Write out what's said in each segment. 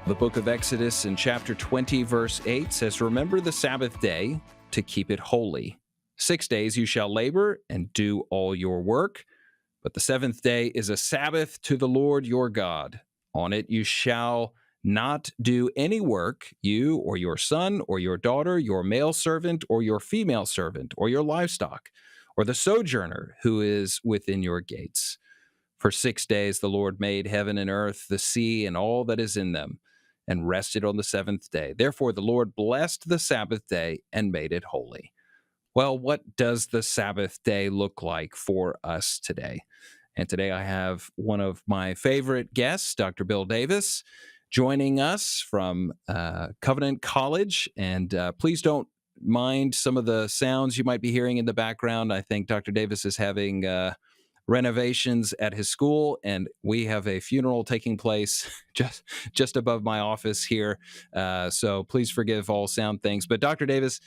The book of Exodus in chapter 20, verse 8 says, "Remember the Sabbath day to keep it holy. 6 days you shall labor and do all your work, but the seventh day is a Sabbath to the Lord your God. On it you shall not do any work, you or your son or your daughter, your male servant or your female servant, or your livestock, or the sojourner who is within your gates. For 6 days the Lord made heaven and earth, the sea, and all that is in them, and rested on the seventh day. Therefore the Lord blessed the Sabbath day and made it holy." Well, what does the Sabbath day look like for us today? And today I have one of my favorite guests, Dr. Bill Davis, joining us from Covenant College. And please don't mind some of the sounds you might be hearing in the background. I think Dr. Davis is having renovations at his school, and we have a funeral taking place just above my office here. So please forgive all sound things. But Dr. Davis,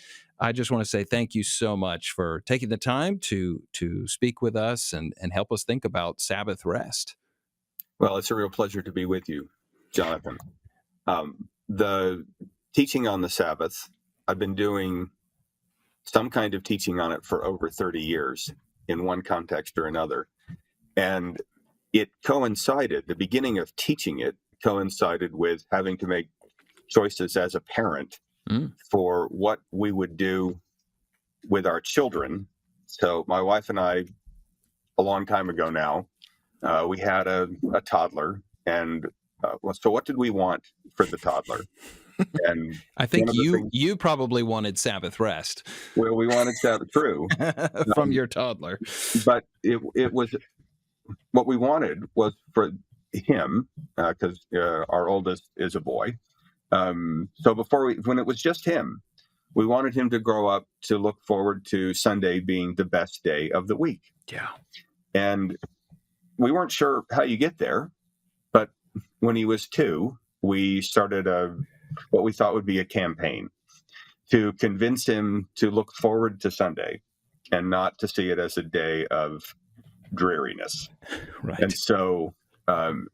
I just want to say thank you so much for taking the time to speak with us and help us think about Sabbath rest. Well, it's a real pleasure to be with you, Jonathan. The teaching on the Sabbath, I've been doing some kind of teaching on it for over 30 years in one context or another. And it coincided, the beginning of teaching it coincided with having to make choices as a parent for what we would do with our children. So my wife and I, a long time ago now, we had a toddler. And so what did we want for the toddler? And I think you probably wanted Sabbath rest. Well, we wanted Sabbath, true. From your toddler. But it was, what we wanted was for him, because our oldest is a boy. So when it was just him, we wanted him to grow up to look forward to Sunday being the best day of the week. Yeah. And we weren't sure how you get there, but when he was 2, we started what we thought would be a campaign to convince him to look forward to Sunday and not to see it as a day of dreariness. Right. And so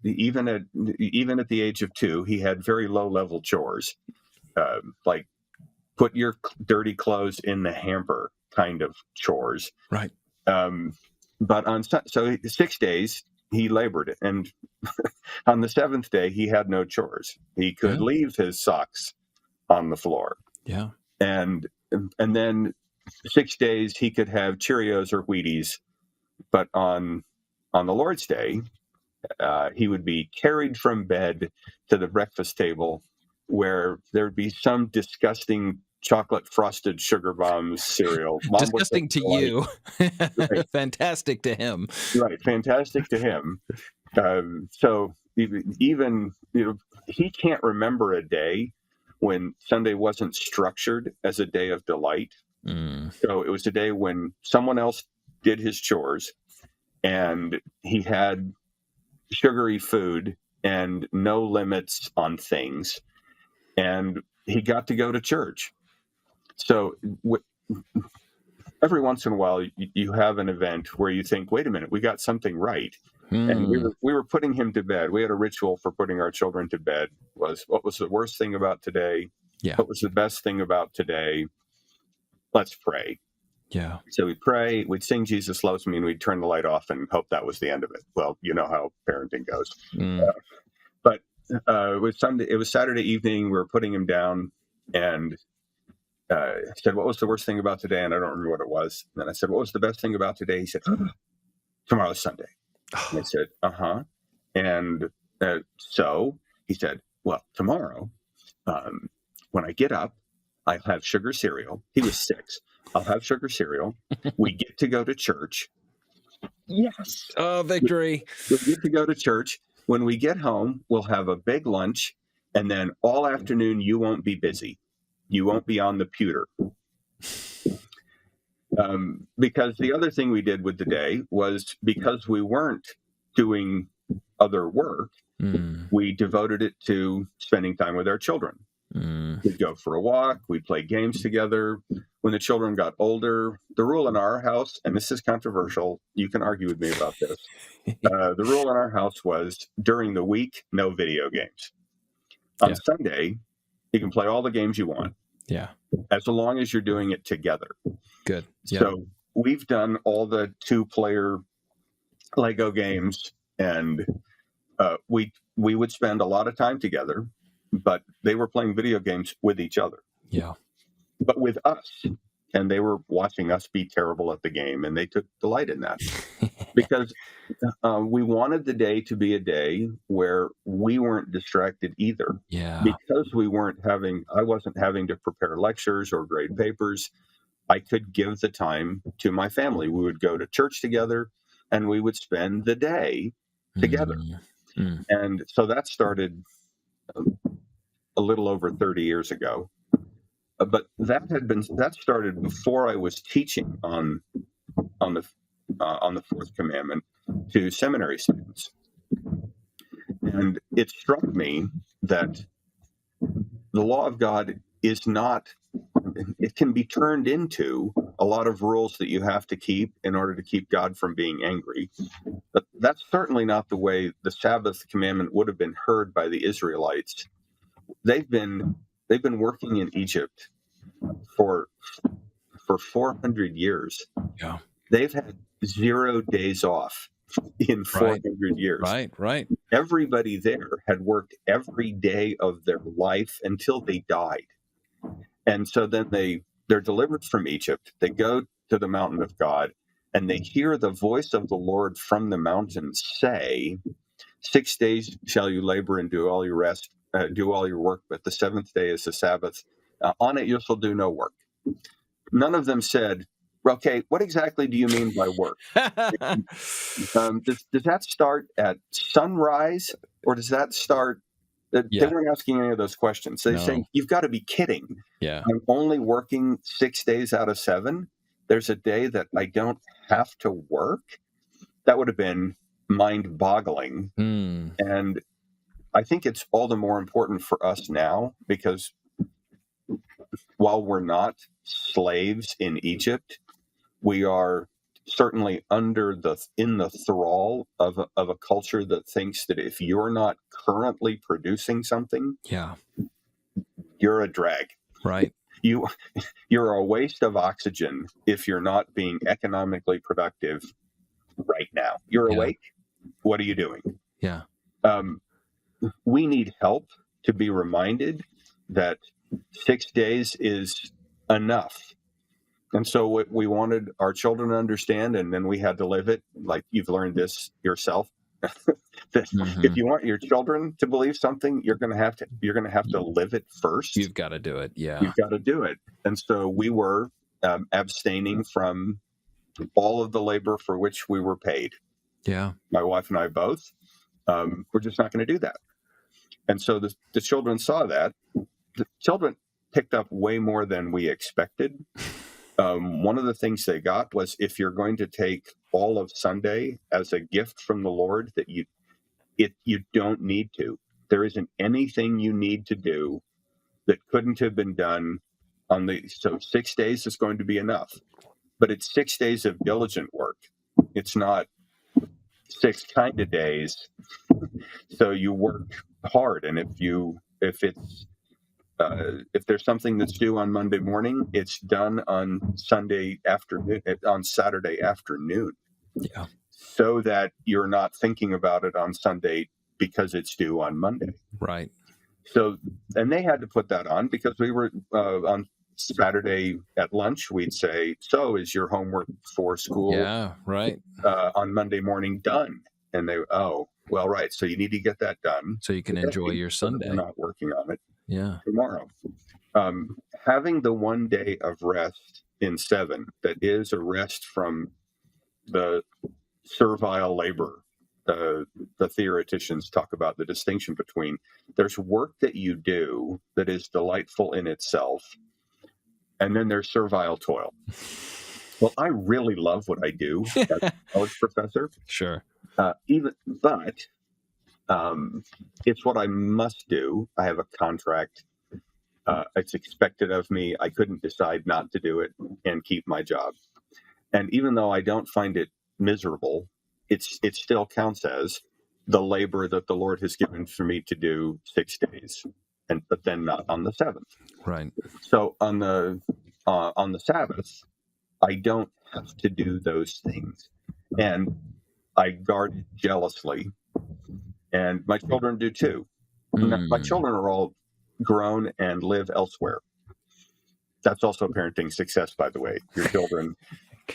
even at the age of 2, he had very low-level chores, like put your dirty clothes in the hamper kind of chores. Right. But so 6 days he labored, and on the 7th day he had no chores. He could leave his socks on the floor. Yeah. And then 6 days he could have Cheerios or Wheaties, but on the Lord's Day, he would be carried from bed to the breakfast table, where there'd be some disgusting chocolate frosted sugar bombs cereal. Disgusting to you. Right. Fantastic to him. Right. Fantastic to him. So even, he can't remember a day when Sunday wasn't structured as a day of delight. So it was a day when someone else did his chores and he had sugary food and no limits on things, and he got to go to church. So every once in a while you have an event where you think, wait a minute, we got something right. And we were putting him to bed. We had a ritual for putting our children to bed. What was the worst thing about today? Yeah. What was the best thing about today? Let's pray. Yeah. So we'd pray, we'd sing Jesus Loves Me, and we'd turn the light off and hope that was the end of it. Well, you know how parenting goes. But it was Saturday evening. We were putting him down, and I said, what was the worst thing about today? And I don't remember what it was. And then I said, what was the best thing about today? He said, tomorrow's Sunday. And I said, uh-huh. And so he said, well, tomorrow, when I get up, I'll have sugar cereal. He was 6. I'll have sugar cereal. We get to go to church. Yes. Oh, victory. We'll get to go to church. When we get home, we'll have a big lunch. And then all afternoon, you won't be busy. You won't be on the pewter. Because the other thing we did with the day was, because we weren't doing other work, we devoted it to spending time with our children. We'd go for a walk. We'd play games together. When the children got older, the rule in our house, and this is controversial, you can argue with me about this. The rule in our house was, during the week, no video games. On Yeah. Sunday, you can play all the games you want, Yeah. as long as you're doing it together. Good. Yeah. So we've done all the 2-player Lego games, and we would spend a lot of time together, but they were playing video games with each other, Yeah. but with us, and they were watching us be terrible at the game, and they took delight in that because we wanted the day to be a day where we weren't distracted either. Yeah. Because I wasn't having to prepare lectures or grade papers. I could give the time to my family. We would go to church together, and we would spend the day together. Mm. And so that started a little over 30 years ago. But that started before I was teaching on the fourth commandment to seminary students. And it struck me that the law of God is not, it can be turned into a lot of rules that you have to keep in order to keep God from being angry. But that's certainly not the way the Sabbath commandment would have been heard by the Israelites. They've been working in Egypt for 400 years. Yeah. They've had 0 days off in 400 years. Right. Everybody there had worked every day of their life until they died. And so then they're delivered from Egypt. They go to the mountain of God, and they hear the voice of the Lord from the mountain say, 6 days shall you labor and do all your work, but the seventh day is the Sabbath. On it you shall do no work. None of them said, okay, what exactly do you mean by work? Does that start at sunrise, or does that start? They weren't asking any of those questions. They're saying, you've got to be kidding. Yeah. I'm only working 6 days out of 7. There's a day that I don't have to work. That would have been mind-boggling. And I think it's all the more important for us now, because while we're not slaves in Egypt, we are certainly in the thrall of a culture that thinks that if you're not currently producing something, you're a drag. Right. You're a waste of oxygen if you're not being economically productive right now. You're awake. What are you doing? Yeah. We need help to be reminded that 6 days is enough. And so what we wanted our children to understand, and then we had to live it, like you've learned this yourself, that if you want your children to believe something, you're going to have to live it first. You've got to do it. Yeah. You've got to do it. And so we were abstaining from all of the labor for which we were paid. Yeah. My wife and I both. We're just not going to do that. And so the children saw that. The children picked up way more than we expected. One of the things they got was, if you're going to take all of Sunday as a gift from the Lord, that you don't need to. There isn't anything you need to do that couldn't have been done so 6 days is going to be enough. But it's 6 days of diligent work. It's not 6 kind of days. So you work hard, and if there's something that's due on Monday morning, it's done on Saturday afternoon. Yeah. So that you're not thinking about it on Sunday because it's due on Monday. Right. So, and they had to put that on because we were on Saturday at lunch, we'd say, so is your homework for school on Monday morning done? And they, well, right. So you need to get that done. So you can enjoy your Sunday. We're not working on it tomorrow. Having the 1 day of rest in 7, that is a rest from the servile labor. The theoreticians talk about the distinction between there's work that you do that is delightful in itself, and then there's servile toil. Well, I really love what I do as a college professor. Sure. But it's what I must do. I have a contract. It's expected of me. I couldn't decide not to do it and keep my job. And even though I don't find it miserable, it still counts as the labor that the Lord has given for me to do 6 days. but then not on the seventh. Right. So on the Sabbath, I don't have to do those things, and I guard it jealously, and my children do too. Now, my children are all grown and live elsewhere. That's also parenting success, by the way. Your children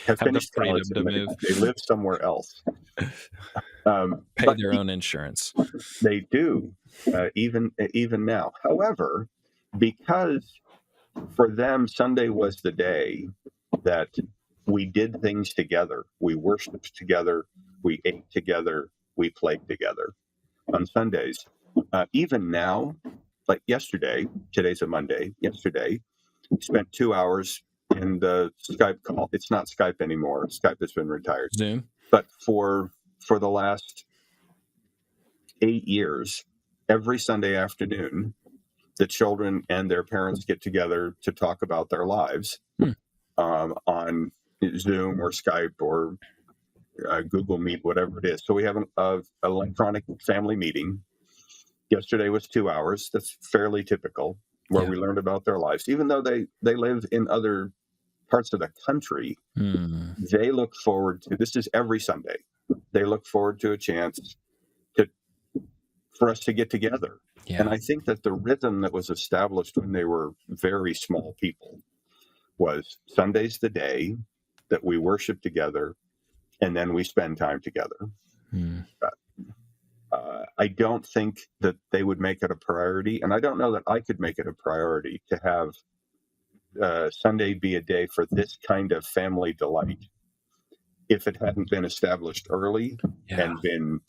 have Have the finished college freedom to and move. they live somewhere else. Pay But their own insurance. they do, even now. However, because for them, Sunday was the day that we did things together. We worshiped together. We ate together. We played together on Sundays. Even now, like yesterday, today's a Monday, yesterday, spent 2 hours in the Skype call. It's not Skype anymore. Skype has been retired. Zoom. But for the last 8 years, every Sunday afternoon, the children and their parents get together to talk about their lives on Zoom or Skype or Google Meet, whatever it is. So we have an electronic family meeting. Yesterday was 2 hours. That's fairly typical, where we learned about their lives. Even though they live in other parts of the country, they look forward to, this is every Sunday, they look forward to a chance for us to get together. Yeah. And I think that the rhythm that was established when they were very small people was Sunday's the day that we worship together, and then we spend time together. I don't think that they would make it a priority, and I don't know that I could make it a priority to have Sunday be a day for this kind of family delight if it hadn't been established early and been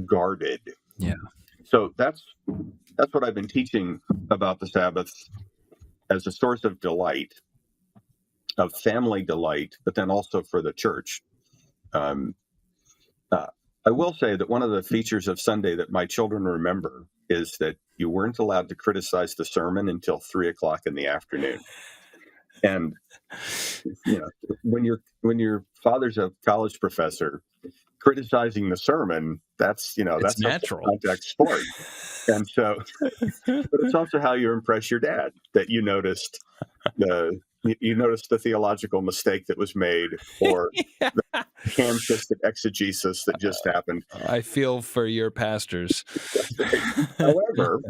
guarded. Yeah. So that's what I've been teaching about the Sabbath as a source of delight, of family delight, but then also for the church. I will say that one of the features of Sunday that my children remember is that you weren't allowed to criticize the sermon until 3:00 in the afternoon. And when your father's a college professor, criticizing the sermon, that's natural contact sport. And so, but it's also how you impress your dad, that you noticed the theological mistake that was made, or the ham-fisted exegesis that just happened. I feel for your pastors. However,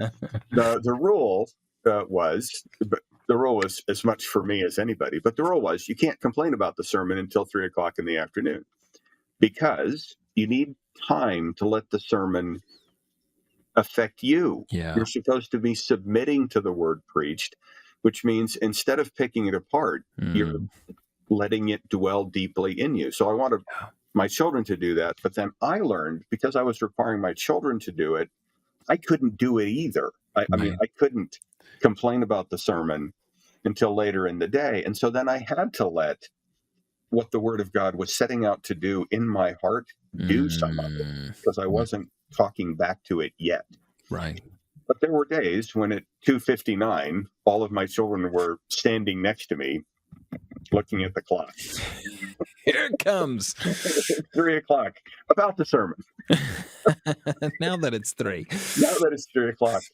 the rule was as much for me as anybody, but the rule was you can't complain about the sermon until 3:00 in the afternoon, because you need time to let the sermon affect you. Yeah. You're supposed to be submitting to the word preached, which means instead of picking it apart, you're letting it dwell deeply in you. So I wanted my children to do that, but then I learned, because I was requiring my children to do it, I couldn't do it either. I mean, I couldn't complain about the sermon until later in the day. And so then I had to let what the Word of God was setting out to do in my heart do some of it, because I wasn't talking back to it yet. Right. But there were days when at 2:59, all of my children were standing next to me, looking at the clock. Here it comes. 3:00, about the sermon. Now that it's 3. Now that it's 3:00.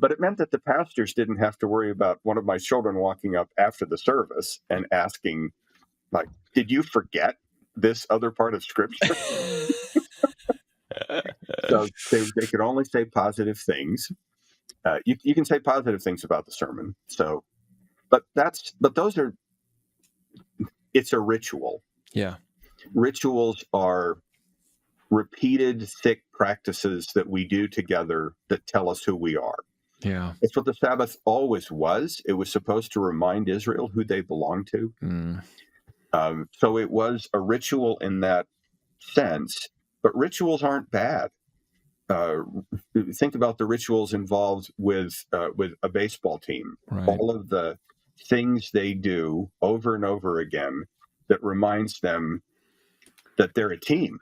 But it meant that the pastors didn't have to worry about one of my children walking up after the service and asking, like, did you forget this other part of Scripture? So they could only say positive things. You can say positive things about the sermon. So, but it's a ritual. Yeah. Rituals are repeated, thick practices that we do together that tell us who we are. Yeah. It's what the Sabbath always was. It was supposed to remind Israel who they belonged to. So it was a ritual in that sense, but rituals aren't bad. Think about the rituals involved with a baseball team. Right. All of the things they do over and over again that reminds them that they're a team.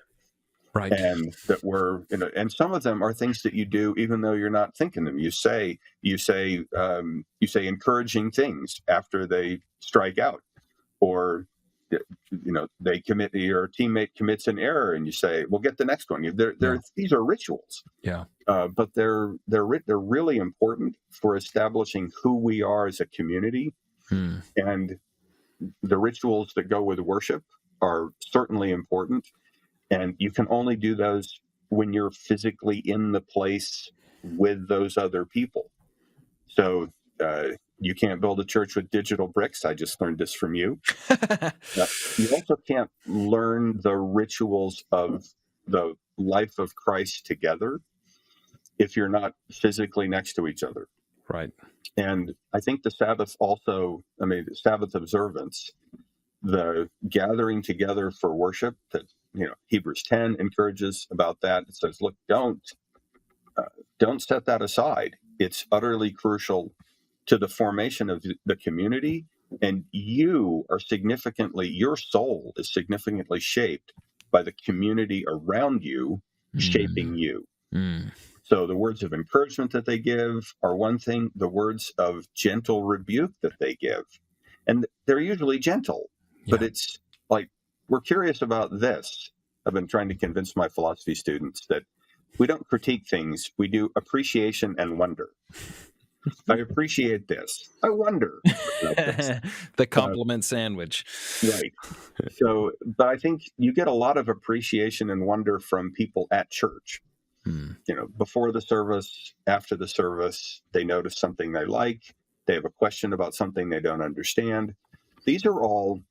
Right. And that we're, and some of them are things that you do even though you're not thinking them. You say encouraging things after they strike out, or they commit, your teammate commits an error, and you say, "Well, get the next one." These are rituals, Yeah. but they're really important for establishing who we are as a community. And the rituals that go with worship are certainly important, and you can only do those when you're physically in the place with those other people. So you can't build a church with digital bricks. I just learned this from you. You also can't learn the rituals of the life of Christ together if you're not physically next to each other. Right. And I think the Sabbath also, the Sabbath observance, the gathering together for worship that, Hebrews 10 encourages about that. It says, look, don't set that aside. It's utterly crucial to the formation of the community, and your soul is significantly shaped by the community around you, shaping you. So the words of encouragement that they give are one thing, the words of gentle rebuke that they give, and they're usually gentle, but it's like, we're curious about this. I've been trying to convince my philosophy students that we don't critique things, we do appreciation and wonder. I appreciate this. I wonder about this. The compliment sandwich. Right. So, but I think you get a lot of appreciation and wonder from people at church. Before the service, after the service, they notice something they like. They have a question about something they don't understand. These are all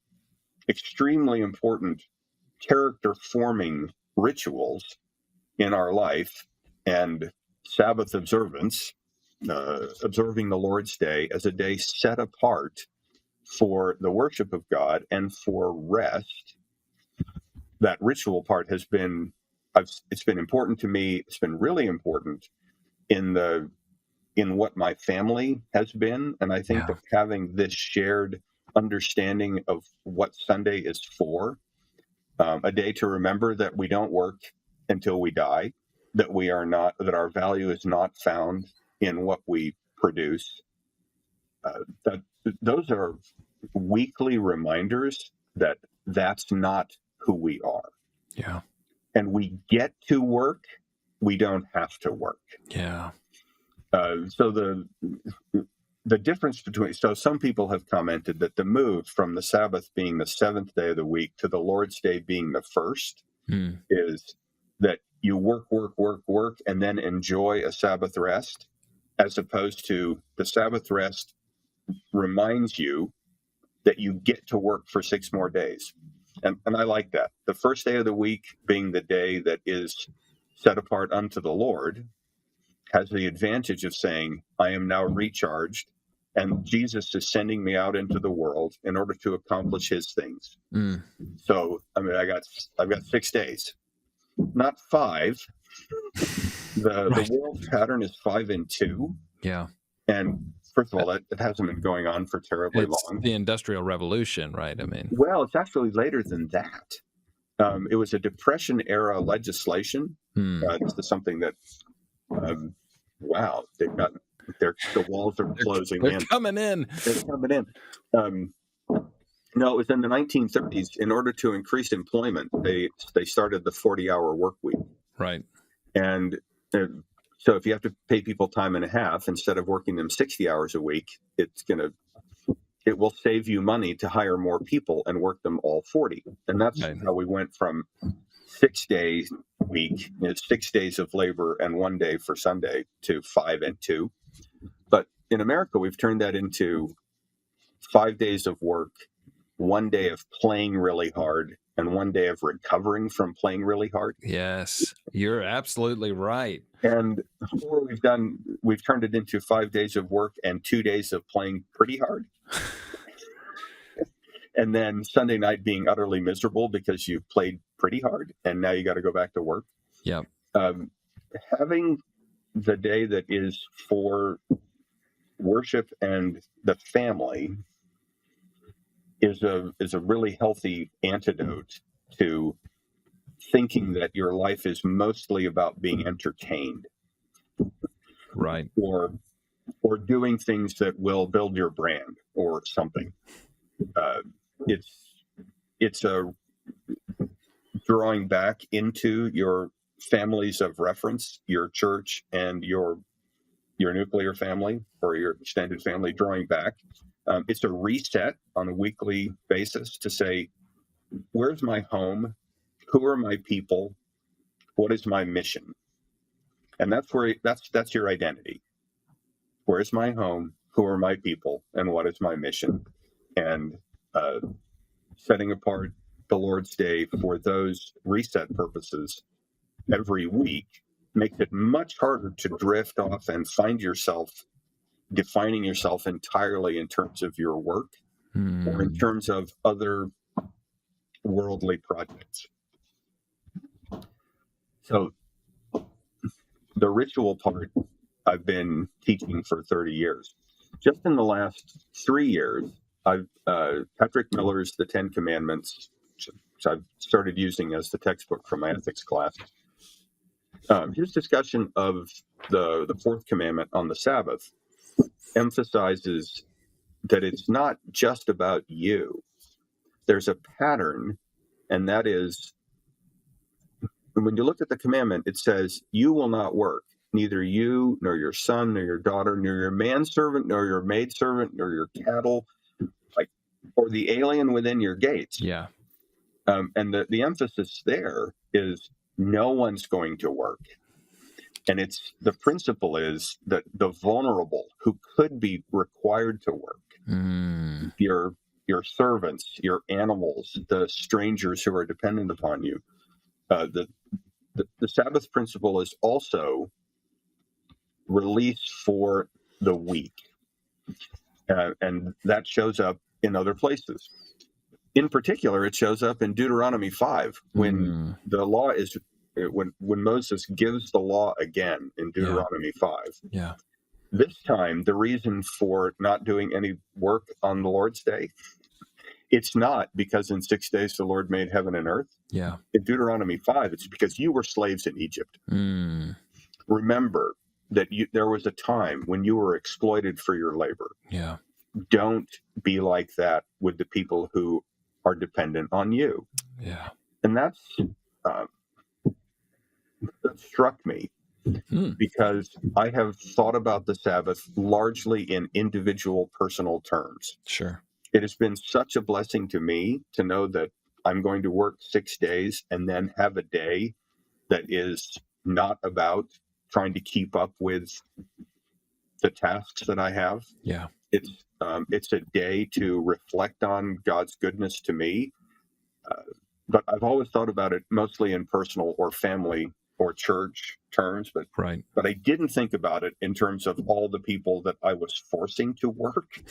extremely important character-forming rituals in our life, and Sabbath observance, observing the Lord's Day as a day set apart for the worship of God and for rest. That ritual part has been, it's been important to me. It's been really important in what my family has been. And I think that having this shared understanding of what Sunday is for, a day to remember that we don't work until we die, that our value is not found in what we produce. That those are weekly reminders that that's not who we are. Yeah. And we get to work. We don't have to work. Yeah. So the difference between, so some people have commented that the move from the Sabbath being the seventh day of the week to the Lord's Day being the first is that you work, and then enjoy a Sabbath rest, as opposed to the Sabbath rest reminds you that you get to work for 6 more days. And I like that. The first day of the week being the day that is set apart unto the Lord has the advantage of saying, I am now recharged, and Jesus is sending me out into the world in order to accomplish his things. So, I've got 6 days, not 5. The world pattern is 5 and 2. Yeah. And first of all, it hasn't been going on for terribly long. The Industrial Revolution, right? Well, it's actually later than that. It was a Depression era legislation. This is something that, they've got the walls are closing in. They're coming in. They're coming in. No, it was in the 1930s. In order to increase employment, they started the 40-hour work week. Right. And so if you have to pay people time and a half instead of working them 60 hours a week, it will save you money to hire more people and work them all 40. And that's how we went from 6 days a week, 6 days of labor and 1 day for Sunday, to 5 and 2. But in America, we've turned that into 5 days of work, 1 day of playing really hard, and 1 day of recovering from playing really hard. Yes, you're absolutely right. And before we've turned it into 5 days of work and 2 days of playing pretty hard. And then Sunday night being utterly miserable because you played pretty hard and now you got to go back to work. Yeah. Having the day that is for worship and the family is a really healthy antidote to thinking that your life is mostly about being entertained, right, or doing things that will build your brand or something. it's a drawing back into your families of reference, your church and your nuclear family or your extended family, drawing back. It's a reset on a weekly basis to say, where's my home? Who are my people? What is my mission? And that's your identity. Where's my home? Who are my people? And what is my mission? And setting apart the Lord's Day for those reset purposes every week makes it much harder to drift off and find yourself defining yourself entirely in terms of your work or in terms of other worldly projects. So the ritual part I've been teaching for 30 years. Just in the last 3 years, Patrick Miller's The 10 Commandments, which I've started using as the textbook for my ethics class. His discussion of the fourth commandment on the Sabbath emphasizes that it's not just about you. There's a pattern, and that is, when you look at the commandment, it says, you will not work, neither you, nor your son, nor your daughter, nor your manservant, nor your maidservant, nor your cattle, or the alien within your gates. Yeah. And the emphasis there is no one's going to work. And the principle is that the vulnerable who could be required to work, your servants, your animals, the strangers who are dependent upon you, the Sabbath principle is also release for the weak. And that shows up in other places. In particular, it shows up in Deuteronomy 5 when the law is when Moses gives the law again in Deuteronomy 5. Yeah. This time, the reason for not doing any work on the Lord's Day, it's not because in 6 days the Lord made heaven and earth. Yeah. In Deuteronomy 5, it's because you were slaves in Egypt. Remember that there was a time when you were exploited for your labor. Yeah. Don't be like that with the people who are dependent on you. Yeah. And that struck me because I have thought about the Sabbath largely in individual personal terms. Sure. It has been such a blessing to me to know that I'm going to work 6 days and then have a day that is not about trying to keep up with the tasks that I have. Yeah. It's a day to reflect on God's goodness to me. But I've always thought about it mostly in personal or family or church terms. But I didn't think about it in terms of all the people that I was forcing to work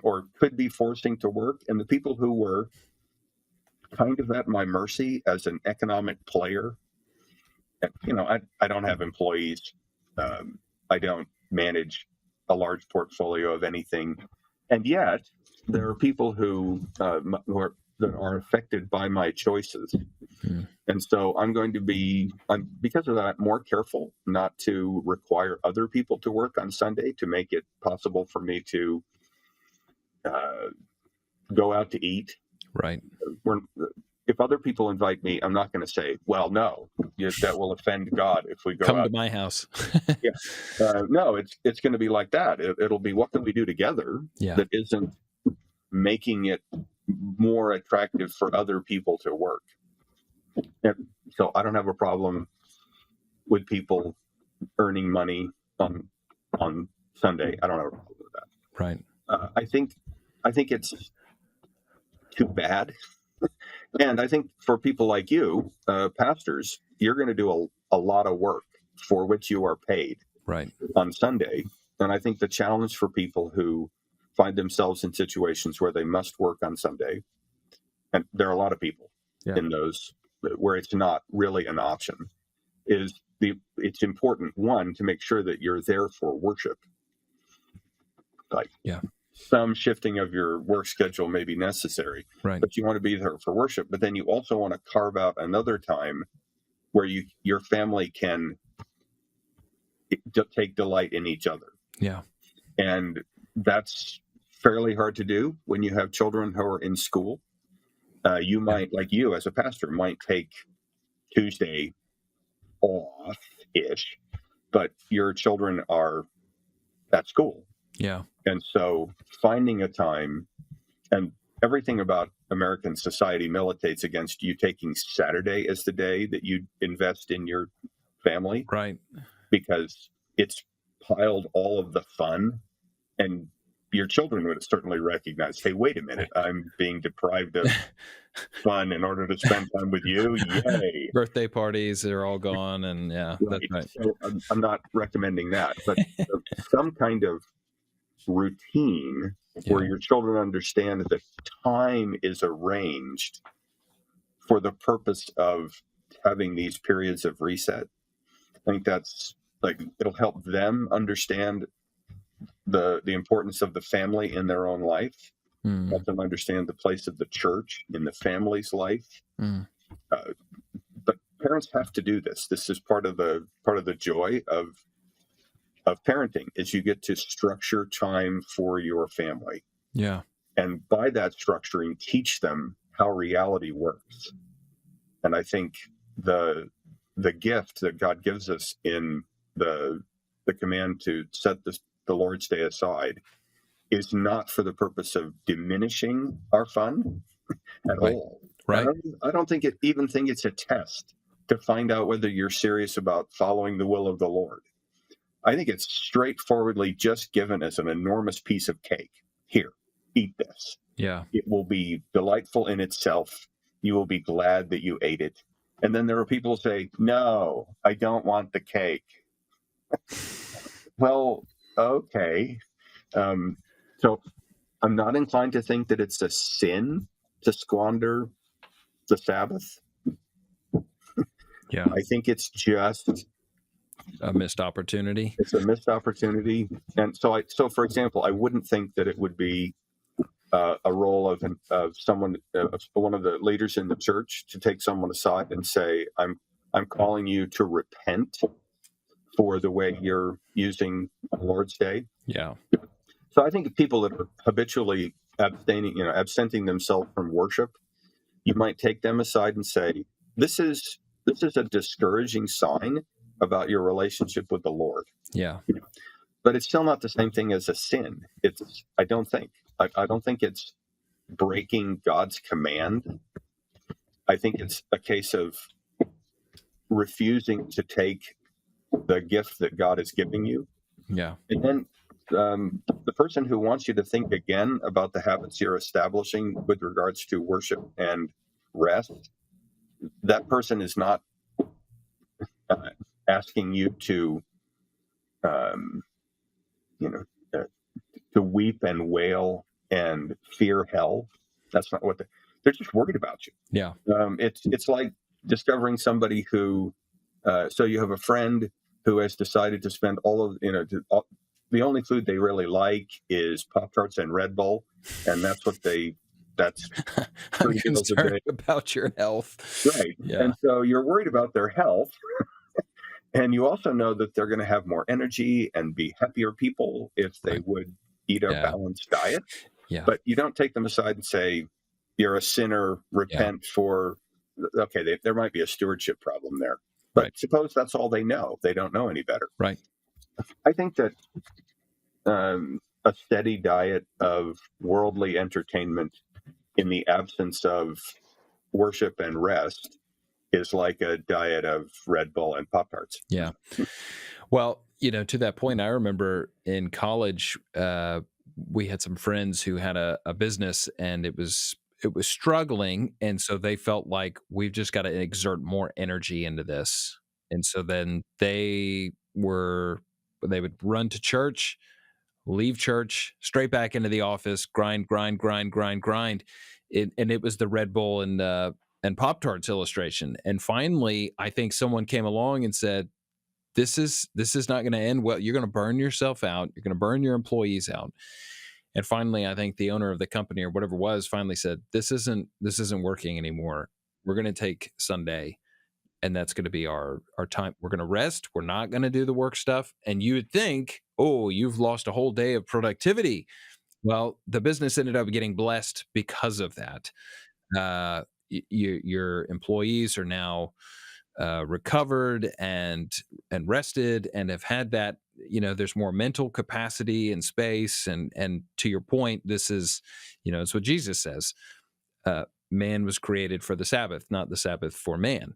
or could be forcing to work, and the people who were kind of at my mercy as an economic player. I don't have employees. I don't manage a large portfolio of anything. And yet there are people who are affected by my choices. And so I'm because of that, more careful not to require other people to work on Sunday to make it possible for me to go out to eat. Right. If other people invite me, I'm not going to say, well, no, that will offend God if we go Come out to my house. No, it's going to be like that. It'll be, what can we do together that isn't making it more attractive for other people to work? And so I don't have a problem with people earning money on Sunday. I don't have a problem with that. Right. I think it's too bad. And I think for people like you, pastors, you're going to do a lot of work for which you are paid on Sunday. And I think the challenge for people who find themselves in situations where they must work on Sunday, and there are a lot of people in those where it's not really an option, it's important, one, to make sure that you're there for worship. Some shifting of your work schedule may be necessary, but you want to be there for worship. But then you also want to carve out another time where your family can take delight in each other. Yeah. And that's fairly hard to do when you have children who are in school. You might, like you as a pastor, might take Tuesday off ish, but your children are at school. Yeah. And so finding a time, and everything about American society militates against you taking Saturday as the day that you invest in your family, Right. because it's piled all of the fun, and your children would certainly recognize, hey, wait a minute, I'm being deprived of fun in order to spend time with you. Yay. Birthday parties are all gone, and yeah, that's Right. right. So I'm not recommending that, but some kind of routine where Yeah. your children understand that time is arranged for the purpose of having these periods of reset. I think that's like, it'll help them understand the importance of the family in their own life, Mm, help them understand the place of the church in the family's life. mm. But parents have to do this. This is part of the joy of parenting, is you get to structure time for your family, Yeah. and by that structuring, teach them how reality works. And I think the gift that God gives us in the command to set the Lord's Day aside is not for the purpose of diminishing our fun at Right. all. Right. I don't think it's a test to find out whether you're serious about following the will of the Lord. I think it's straightforwardly just given as an enormous piece of cake. Here, eat this. Yeah. It will be delightful in itself. You will be glad that you ate it. And then there are people who say, no, I don't want the cake. Well, okay. So I'm not inclined to think that it's a sin to squander the Sabbath. Yeah. I think it's just A missed opportunity. it's a missed opportunity. And so for example, I wouldn't think that it would be a role of someone, one of the leaders in the church, to take someone aside and say, I'm calling you to repent for the way you're using the Lord's Day. Yeah. So I think people that are habitually absenting themselves from worship, you might take them aside and say, this is a discouraging sign about your relationship with the Lord. Yeah. But it's still not the same thing as a sin. I don't think it's breaking God's command. I think it's a case of refusing to take the gift that God is giving you. Yeah. And then the person who wants you to think again about the habits you're establishing with regards to worship and rest, that person is not asking you to, to weep and wail and fear hell. That's not what they're just worried about you. Yeah. It's like discovering somebody who, so you have a friend who has decided to spend the only food they really like is Pop-Tarts and Red Bull, and that's I'm 3 meals a concerned day. about your health. Right. Yeah. And so you're worried about their health. And you also know that they're going to have more energy and be happier people if they would eat a balanced diet. Yeah. But you don't take them aside and say, you're a sinner, repent for, okay, there might be a stewardship problem there. But suppose that's all they know. They don't know any better. Right. I think that a steady diet of worldly entertainment in the absence of worship and rest is like a diet of Red Bull and Pop-Tarts. Yeah. Well, to that point, I remember in college, we had some friends who had a business, and it was struggling. And so they felt like, we've just got to exert more energy into this. And so then they would run to church, leave church, straight back into the office, grind. And it was the Red Bull and Pop-Tarts illustration. And finally, I think someone came along and said, this is not going to end well. You're going to burn yourself out. You're going to burn your employees out. And finally, I think the owner of the company or whatever it was finally said, this isn't working anymore. We're going to take Sunday, and that's going to be our time. We're going to rest. We're not going to do the work stuff. And you would think, oh, you've lost a whole day of productivity. Well, the business ended up getting blessed because of that. Your employees are now recovered and rested and have had that, there's more mental capacity and space, and to your point, this is, it's what Jesus says. Man was created for the Sabbath, not the Sabbath for man.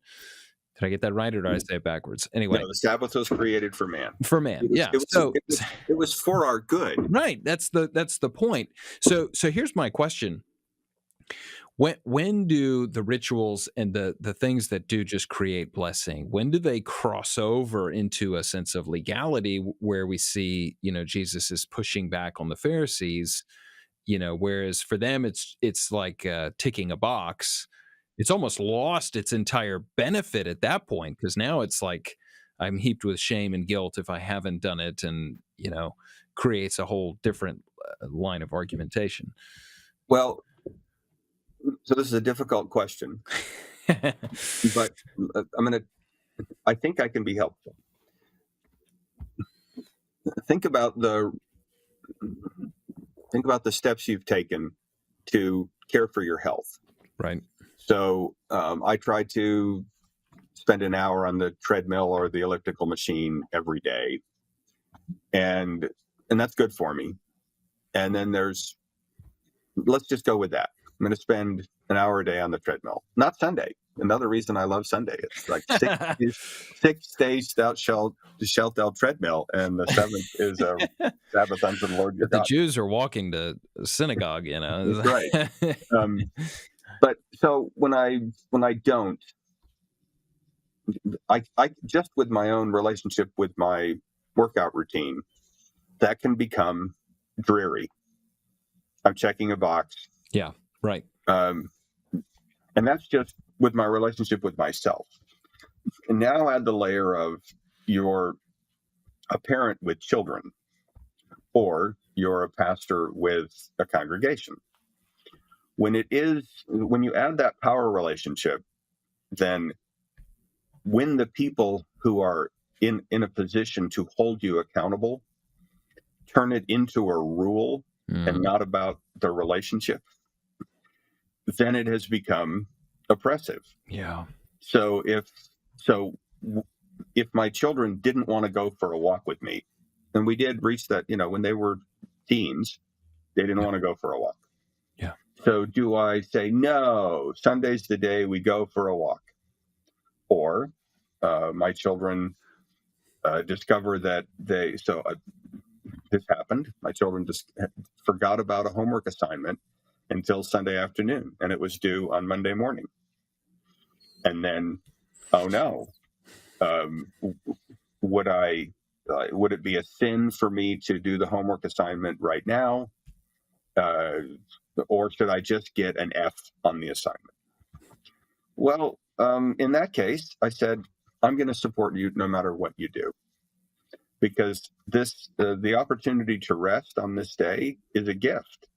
Did I get that right, or did I say it backwards? Anyway, No, the Sabbath was created for man. For man, yeah. It was for our good. Right. That's the point. So here's my question. When do the rituals and the things that do just create blessing, when do they cross over into a sense of legality where we see, Jesus is pushing back on the Pharisees, whereas for them it's like ticking a box. It's almost lost its entire benefit at that point, because now it's like I'm heaped with shame and guilt if I haven't done it, and creates a whole different line of argumentation. Well, so this is a difficult question, but I think I can be helpful. Think about the steps you've taken to care for your health. Right. So I try to spend an hour on the treadmill or the elliptical machine every day, and that's good for me. And then let's just go with that. I'm going to spend an hour a day on the treadmill, not Sunday. Another reason I love Sunday. It's like 6 days thou shalt thou treadmill, and the seventh is a Sabbath unto the Lord your God. The Jews are walking to synagogue, That's right. But so when I don't, I just with my own relationship with my workout routine, that can become dreary. I'm checking a box. Yeah, right. And that's just with my relationship with myself. And now add the layer of you're a parent with children, or you're a pastor with a congregation. When you add that power relationship, then when the people who are in a position to hold you accountable turn it into a rule and not about the relationship, then it has become oppressive. Yeah. So if my children didn't want to go for a walk with me, and we did reach that, when they were teens, they didn't want to go for a walk. Yeah. So do I say, no, Sunday's the day we go for a walk? Or my children discover that this happened. My children just forgot about a homework assignment until Sunday afternoon, and it was due on Monday morning. And then, oh no, would it be a sin for me to do the homework assignment right now? Or should I just get an F on the assignment? Well, in that case, I said, I'm going to support you no matter what you do, because the opportunity to rest on this day is a gift.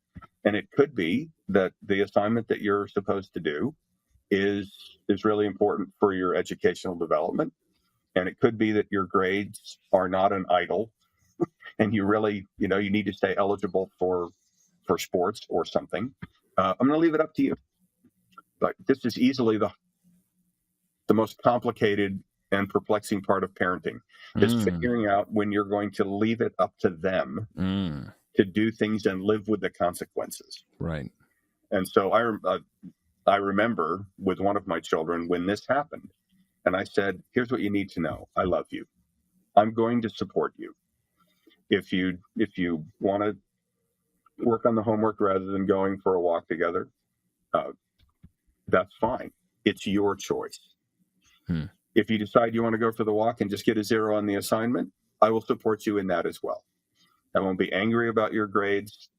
And it could be that the assignment that you're supposed to do is really important for your educational development. And it could be that your grades are not an idol, and you really, you need to stay eligible for sports or something. I'm going to leave it up to you. But this is easily the most complicated and perplexing part of parenting, is figuring out when you're going to leave it up to them to do things and live with the consequences. Right. And so I remember with one of my children when this happened, and I said, here's what you need to know. I love you. I'm going to support you. If you want to work on the homework rather than going for a walk together, that's fine. It's your choice. If you decide you want to go for the walk and just get a 0 on the assignment, I will support you in that as well. I won't be angry about your grades.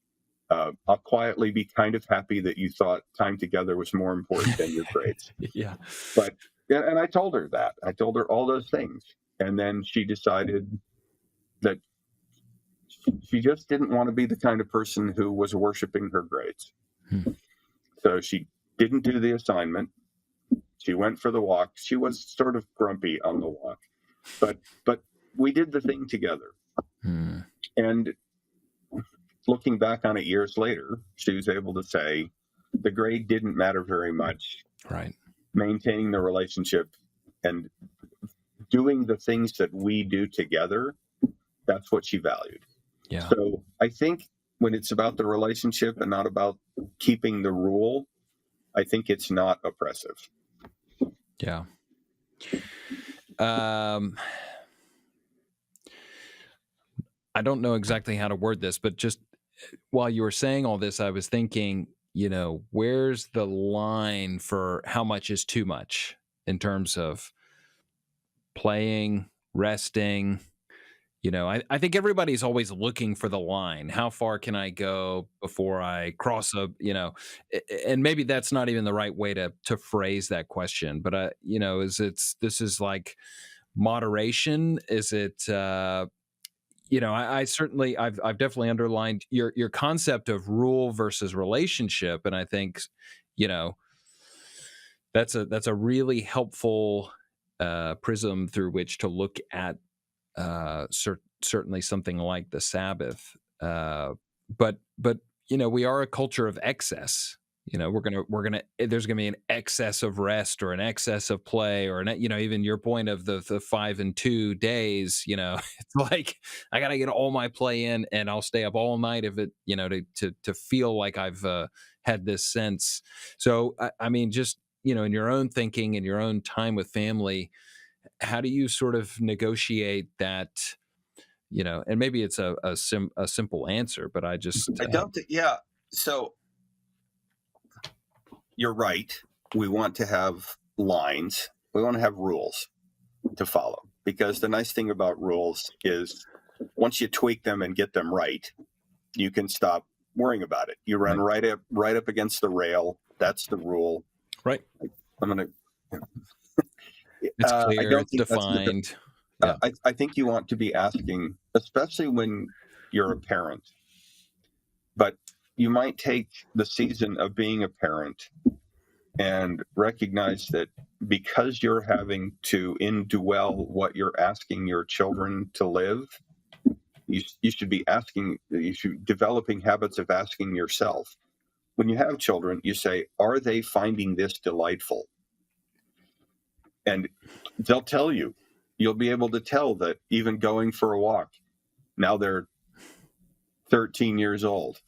I'll quietly be kind of happy that you thought time together was more important than your grades. Yeah. And I told her that. I told her all those things. And then she decided that she just didn't want to be the kind of person who was worshiping her grades. So she didn't do the assignment. She went for the walk. She was sort of grumpy on the walk, but we did the thing together. And looking back on it years later, she was able to say, the grade didn't matter very much. Right. Maintaining the relationship and doing the things that we do together, that's what she valued. Yeah. So I think when it's about the relationship and not about keeping the rule, I think it's not oppressive. Yeah. I don't know exactly how to word this, but just while you were saying all this, I was thinking, where's the line for how much is too much in terms of playing, resting? I think everybody's always looking for the line. How far can I go before I cross and maybe that's not even the right way to phrase that question, but this is like moderation? Is it, I certainly, I've definitely underlined your concept of rule versus relationship. And I think, that's a really helpful prism through which to look at certainly something like the Sabbath. But we are a culture of excess. There's gonna be an excess of rest or an excess of play or even your point of the 5 and 2 days. It's like I gotta get all my play in, and I'll stay up all night if it to feel like I've had this sense. So I mean, just in your own thinking and your own time with family, how do you sort of negotiate that? And maybe it's a simple answer, but I don't think, yeah. So you're right. We want to have lines. We want to have rules to follow, because the nice thing about rules is once you tweak them and get them right, you can stop worrying about it. You run right up against the rail. That's the rule. Right. I'm going to. It's clear. It's defined. Yeah. I think you want to be asking, especially when you're a parent, but you might take the season of being a parent and recognize that because you're having to indwell what you're asking your children to live, you should be developing habits of asking yourself. When you have children, you say, are they finding this delightful? And they'll tell you. You'll be able to tell that even going for a walk, now they're 13 years old.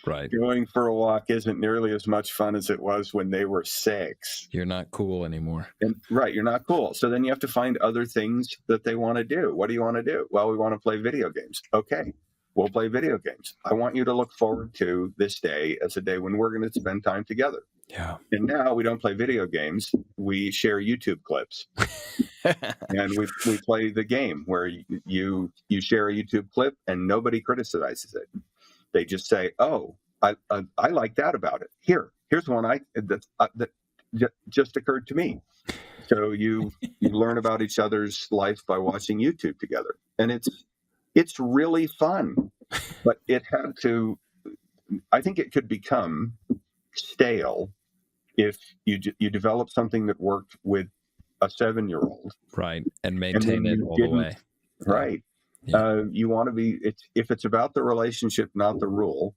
Right. Going for a walk isn't nearly as much fun as it was when they were 6. You're not cool anymore. And you're not cool. So then you have to find other things that they want to do. What do you want to do? Well, we want to play video games. Okay, we'll play video games. I want you to look forward to this day as a day when we're going to spend time together. Yeah. And now we don't play video games. We share YouTube clips. And we play the game where you share a YouTube clip and nobody criticizes it. They just say, "Oh, I like that about it. Here's one that just occurred to me." So you learn about each other's life by watching YouTube together, and it's really fun. But I think it could become stale if you develop something that worked with a 7-year-old, right, and maintain it all the way. Right. Yeah. You want to be, if it's about the relationship, not the rule.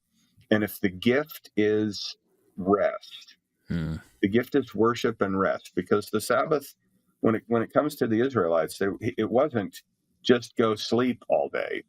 And if the gift is rest, the gift is worship and rest, because the Sabbath, when it comes to the Israelites, it wasn't just go sleep all day.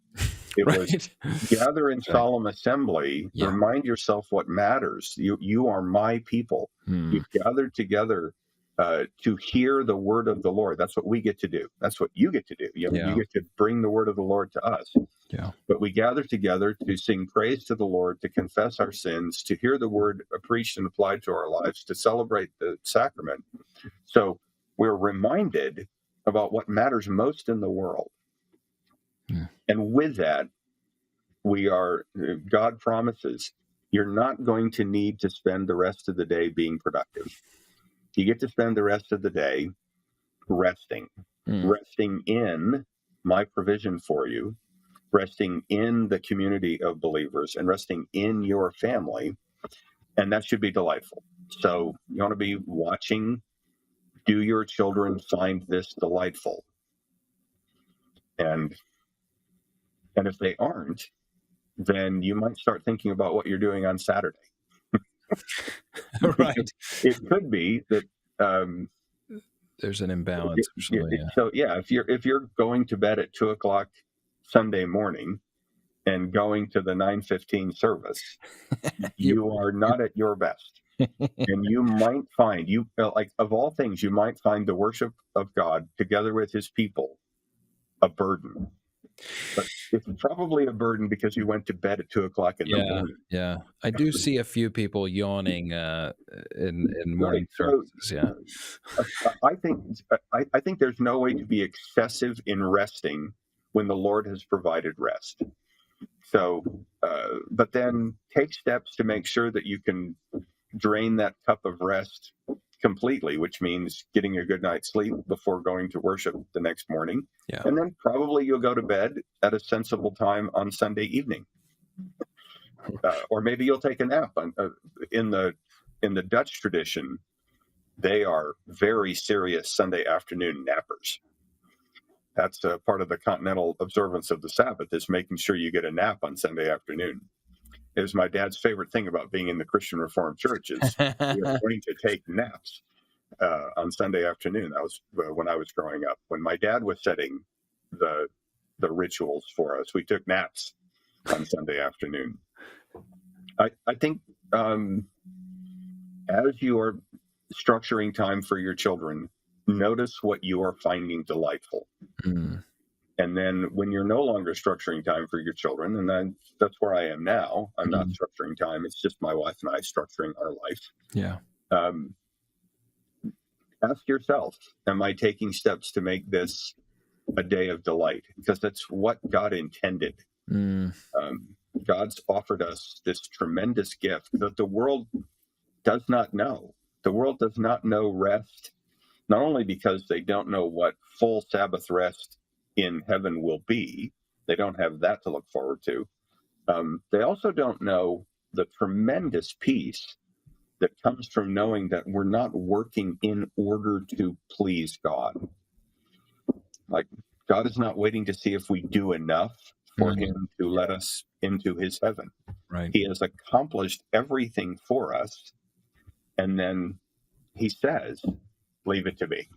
It was gather in solemn assembly, remind yourself what matters. You are my people. You've gathered together to hear the word of the Lord. That's what we get to do. That's what you get to do. You get to bring the word of the Lord to us. Yeah. But we gather together to sing praise to the Lord, to confess our sins, to hear the word preached and applied to our lives, to celebrate the sacrament. So we're reminded about what matters most in the world. And with that, God promises you're not going to need to spend the rest of the day being productive. You get to spend the rest of the day resting in my provision for you, resting in the community of believers, and resting in your family. And that should be delightful. So you want to be watching, do your children find this delightful? And if they aren't, then you might start thinking about what you're doing on Saturday. Right. It could be that There's an imbalance usually. Yeah. so yeah, if you're going to bed at 2 o'clock Sunday morning and going to the 9:15 service, You- you are not at your best. And you might find like of all things, you might find the worship of God together with his people a burden. But it's probably a burden because you went to bed at 2 o'clock in the Yeah, morning. yeah. I do see a few people yawning in morning Right. So services. Yeah. I think I think there's no way to be excessive in resting when the Lord has provided rest. So, but then take steps to make sure that you can drain that cup of rest completely, which means getting a good night's sleep before going to worship the next morning. Yeah. And then probably you'll go to bed at a sensible time on Sunday evening. Or maybe you'll take a nap. In the Dutch tradition, they are very serious Sunday afternoon nappers. That's part of the continental observance of the Sabbath, is making sure you get a nap on Sunday afternoon. It was my dad's favorite thing about being in the Christian Reformed Church is we are going to take naps on Sunday afternoon. That was when I was growing up. When my dad was setting the rituals for us, we took naps on Sunday afternoon. I think as you are structuring time for your children, notice what you are finding delightful. Mm. And then when you're no longer structuring time for your children, and that's where I am now, I'm not structuring time. It's just my wife and I structuring our life. Yeah. Ask yourself, am I taking steps to make this a day of delight? Because that's what God intended. Mm. God's offered us this tremendous gift that the world does not know. The world does not know rest, not only because they don't know what full Sabbath rest in heaven will be. They don't have that to look forward to. They also don't know the tremendous peace that comes from knowing that we're not working in order to please God. Like, God is not waiting to see if we do enough for him to let us into his heaven. Right. He has accomplished everything for us. And then he says, leave it to me.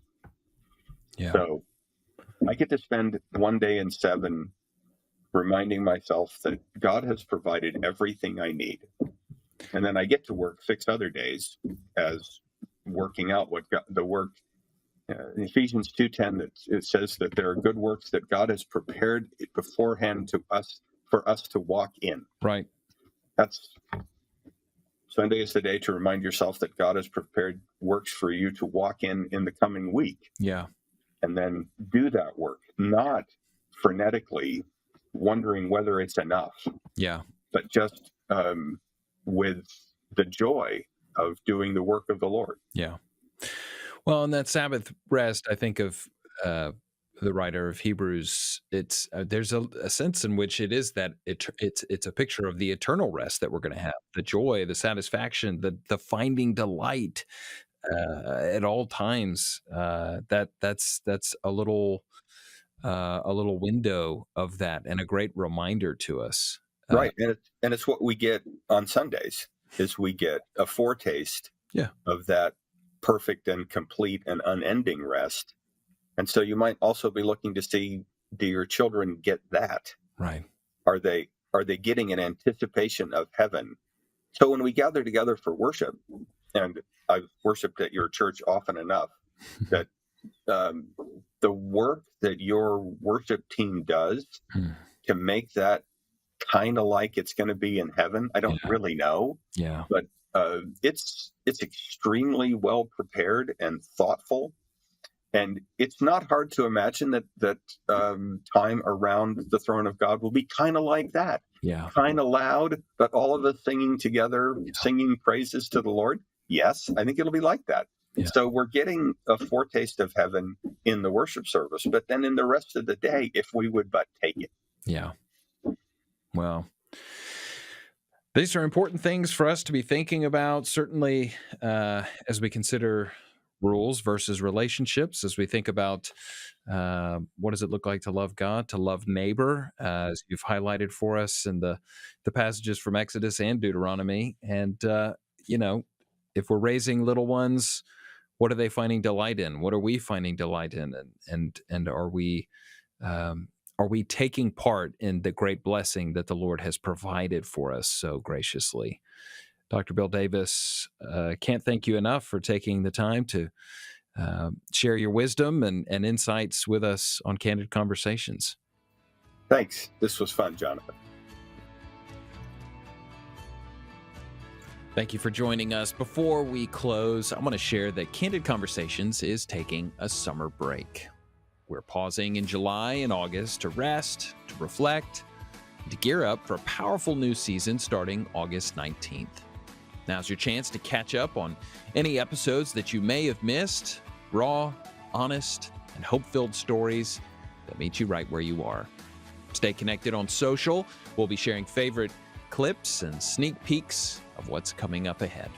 Yeah. So I get to spend one day in 7 reminding myself that God has provided everything I need. And then I get to work 6 other days as working out what God, the work in Ephesians 2:10, it says that there are good works that God has prepared beforehand for us to walk in. Right. That's Sunday is the day to remind yourself that God has prepared works for you to walk in the coming week. Yeah. And then do that work, not frenetically wondering whether it's enough. Yeah. But just with the joy of doing the work of the Lord. Yeah. Well, in that Sabbath rest, I think of the writer of Hebrews. It's there's a sense in which it is that it's a picture of the eternal rest that we're going to have, the joy, the satisfaction, the finding delight at all times. That's a little window of that, and a great reminder to us. Right, and it's what we get on Sundays. Is we get a foretaste of that perfect and complete and unending rest. And so you might also be looking to see, do your children get that? Right. Are they getting an anticipation of heaven? So when we gather together for worship, and I've worshiped at your church often enough that the work that your worship team does to make that kind of like it's going to be in heaven, I don't really know. Yeah. But it's extremely well prepared and thoughtful, and it's not hard to imagine that time around the throne of God will be kind of like that. Yeah. Kind of loud, but all of us singing together, singing praises to the Lord. Yes, I think it'll be like that. Yeah. So we're getting a foretaste of heaven in the worship service, but then in the rest of the day, if we would but take it. Yeah. Well, these are important things for us to be thinking about, certainly as we consider rules versus relationships, as we think about what does it look like to love God, to love neighbor, as you've highlighted for us in the passages from Exodus and Deuteronomy. And if we're raising little ones, what are they finding delight in? What are we finding delight in? And are we taking part in the great blessing that the Lord has provided for us so graciously? Dr. Bill Davis, can't thank you enough for taking the time to share your wisdom and insights with us on Candid Conversations. Thanks. This was fun, Jonathan. Thank you for joining us. Before we close, I want to share that Candid Conversations is taking a summer break. We're pausing in July and August to rest, to reflect, and to gear up for a powerful new season starting August 19th. Now's your chance to catch up on any episodes that you may have missed, raw, honest, and hope-filled stories that meet you right where you are. Stay connected on social. We'll be sharing favorite clips and sneak peeks of what's coming up ahead.